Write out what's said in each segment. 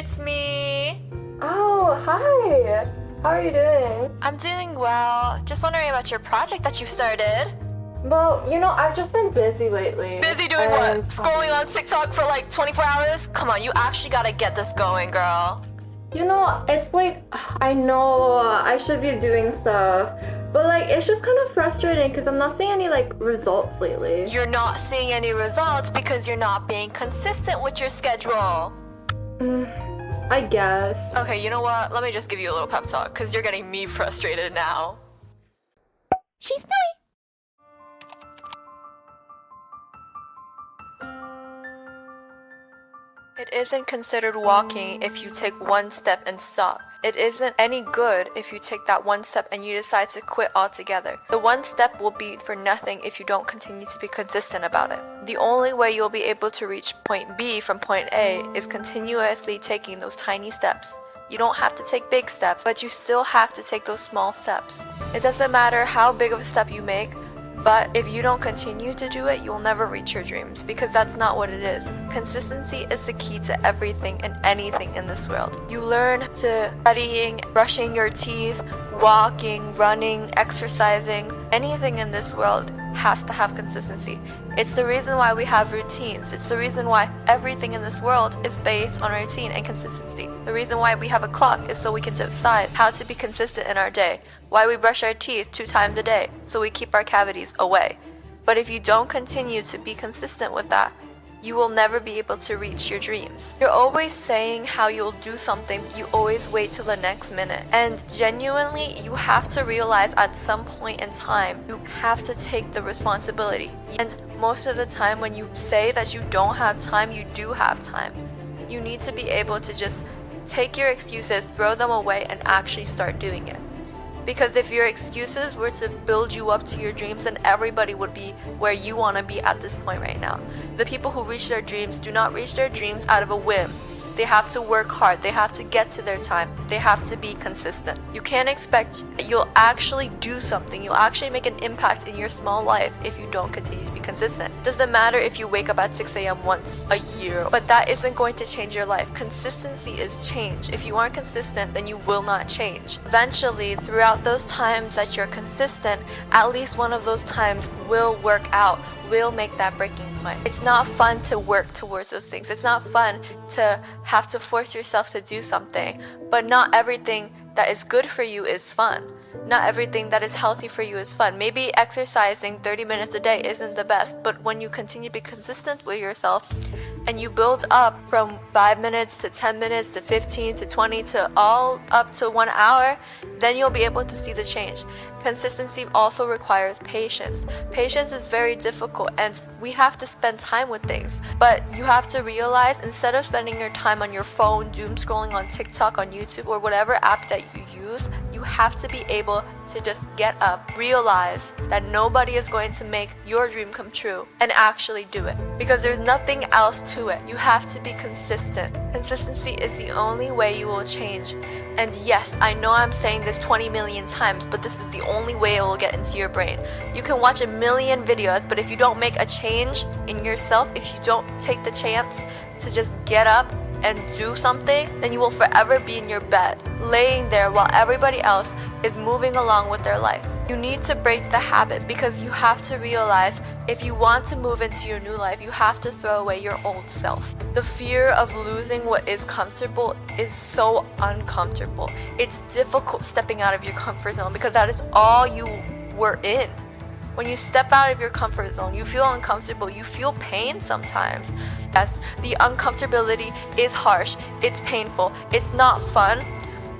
it's me. Oh, hi. How are you doing? I'm doing well. Just wondering about your project that you started. Well, I've just been busy lately. Busy doing what? Scrolling on TikTok for like 24 hours? Come on, you actually gotta get this going, girl. It's like, I know I should be doing stuff, but like, it's just kind of frustrating because I'm not seeing any like results lately. You're not seeing any results because you're not being consistent with your schedule. I guess. Okay, you know what? Let me just give you a little pep talk because you're getting me frustrated now. She's snowy. It isn't considered walking if you take one step and stop. It isn't any good if you take that one step and you decide to quit altogether. The one step will be for nothing if you don't continue to be consistent about it. The only way you'll be able to reach point B from point A is continuously taking those tiny steps. You don't have to take big steps, but you still have to take those small steps. It doesn't matter how big of a step you make, but if you don't continue to do it, you'll never reach your dreams because that's not what it is. Consistency is the key to everything and anything in this world. You learn to studying, brushing your teeth, walking, running, exercising. Anything in this world has to have consistency. It's the reason why we have routines. It's the reason why everything in this world is based on routine and consistency. The reason why we have a clock is so we can decide how to be consistent in our day. Why we brush our teeth 2 times a day, so we keep our cavities away. But if you don't continue to be consistent with that, you will never be able to reach your dreams. You're always saying how you'll do something, but you always wait till the next minute. And genuinely, you have to realize at some point in time, you have to take the responsibility. And most of the time when you say that you don't have time, you do have time. You need to be able to just take your excuses, throw them away, and actually start doing it. Because if your excuses were to build you up to your dreams, then everybody would be where you want to be at this point right now. The people who reach their dreams do not reach their dreams out of a whim. They have to work hard. They have to get to their time. They have to be consistent. You can't expect you'll actually do something. You'll actually make an impact in your small life if you don't continue to be consistent. Doesn't matter if you wake up at 6 a.m. once a year, but that isn't going to change your life. Consistency is change. If you aren't consistent, then you will not change. Eventually, throughout those times that you're consistent, at least one of those times will work out, will make that breaking point. It's not fun to work towards those things. It's not fun to have to force yourself to do something. But not everything that is good for you is fun. Not everything that is healthy for you is fun. Maybe exercising 30 minutes a day isn't the best, but when you continue to be consistent with yourself and you build up from 5 minutes to 10 minutes to 15 to 20 to all up to 1 hour, then you'll be able to see the change. Consistency also requires patience. Patience is very difficult and we have to spend time with things. But you have to realize instead of spending your time on your phone, doom scrolling on TikTok, on YouTube, or whatever app that you use, you have to be able to just get up, realize that nobody is going to make your dream come true, and actually do it. Because there's nothing else to it. You have to be consistent. Consistency is the only way you will change. And yes, I know I'm saying this 20 million times, but this is the only way it will get into your brain. You can watch a million videos, but if you don't make a change in yourself, if you don't take the chance to just get up and do something, then you will forever be in your bed, laying there while everybody else is moving along with their life. You need to break the habit because you have to realize if you want to move into your new life, you have to throw away your old self. The fear of losing what is comfortable is so uncomfortable. It's difficult stepping out of your comfort zone because that is all you were in. When you step out of your comfort zone, you feel uncomfortable, you feel pain sometimes. Yes, the uncomfortability is harsh, it's painful, it's not fun,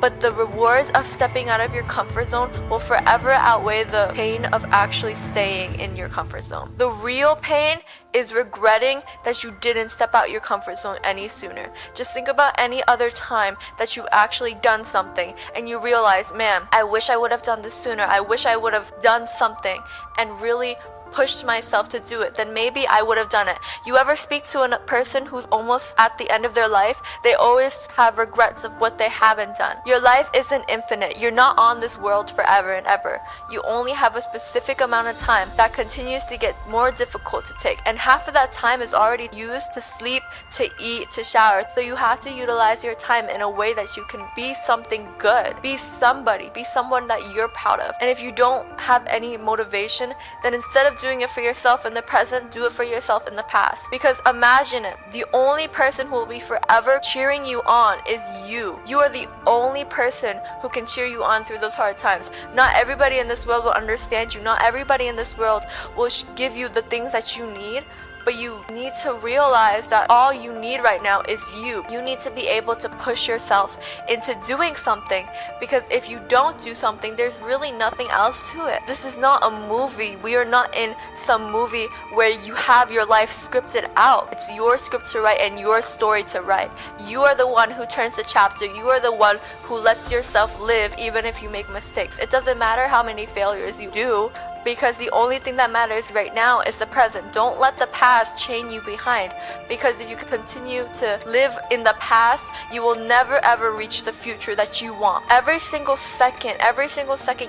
but the rewards of stepping out of your comfort zone will forever outweigh the pain of actually staying in your comfort zone. The real pain is regretting that you didn't step out your comfort zone any sooner. Just think about any other time that you've actually done something and you realize, man, I wish I would have done this sooner. I wish I would have done something, and really pushed myself to do it, then maybe I would have done it. You ever speak to a person who's almost at the end of their life? They always have regrets of what they haven't done. Your life isn't infinite. You're not on this world forever and ever. You only have a specific amount of time that continues to get more difficult to take, and half of that time is already used to sleep, to eat, to shower. So you have to utilize your time in a way that you can be something good, be somebody, be someone that you're proud of. And if you don't have any motivation, then instead of doing it for yourself in the present, do it for yourself in the past. Because imagine it, the only person who will be forever cheering you on is you. You are the only person who can cheer you on through those hard times. Not everybody in this world will understand you. Not everybody in this world will give you the things that you need. But you need to realize that all you need right now is you. You need to be able to push yourself into doing something, because if you don't do something, there's really nothing else to it. This is not a movie. We are not in some movie where you have your life scripted out. It's your script to write and your story to write. You are the one who turns the chapter. You are the one who lets yourself live even if you make mistakes. It doesn't matter how many failures you do, because the only thing that matters right now is the present. Don't let the past chain you behind, because if you continue to live in the past, you will never ever reach the future that you want. Every single second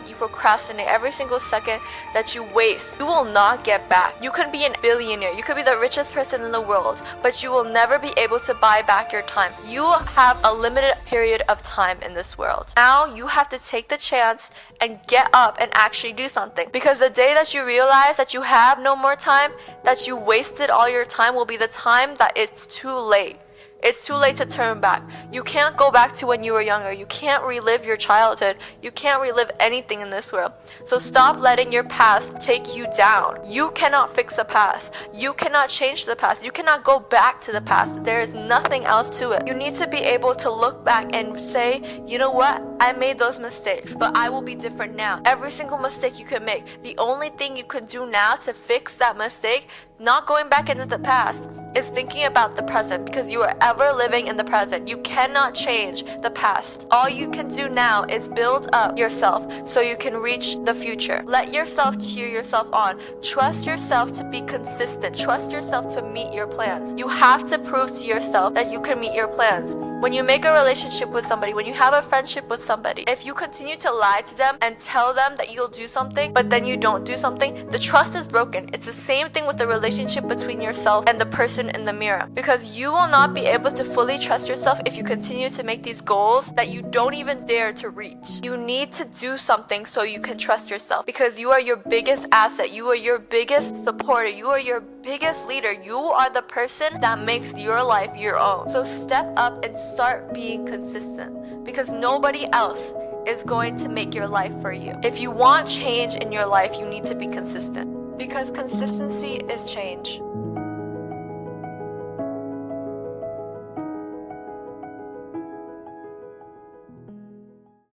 you procrastinate, every single second that you waste, you will not get back. You can be a billionaire, you could be the richest person in the world, but you will never be able to buy back your time. You have a limited period of time in this world. Now you have to take the chance and get up and actually do something, because the day that you realize that you have no more time, that you wasted all your time, will be the time that it's too late. It's too late to turn back. You can't go back to when you were younger. You can't relive your childhood. You can't relive anything in this world. So stop letting your past take you down. You cannot fix the past. You cannot change the past. You cannot go back to the past. There is nothing else to it. You need to be able to look back and say, you know what? I made those mistakes, but I will be different now. Every single mistake you can make, the only thing you can do now to fix that mistake, not going back into the past, is thinking about the present, because you are ever living in the present. You cannot change the past. All you can do now is build up yourself so you can reach the future. Let yourself cheer yourself on. Trust yourself to be consistent. Trust yourself to meet your plans. You have to prove to yourself that you can meet your plans. When you make a relationship with somebody, when you have a friendship with somebody, if you continue to lie to them and tell them that you'll do something, but then you don't do something, the trust is broken. It's the same thing with the relationship between yourself and the person in the mirror, because you will not be able to fully trust yourself if you continue to make these goals that you don't even dare to reach. You need to do something so you can trust yourself, because you are your biggest asset. You are your biggest supporter. You are your biggest leader. You are the person that makes your life your own. So step up and start being consistent, because nobody else is going to make your life for you. If you want change in your life, you need to be consistent, because consistency is change.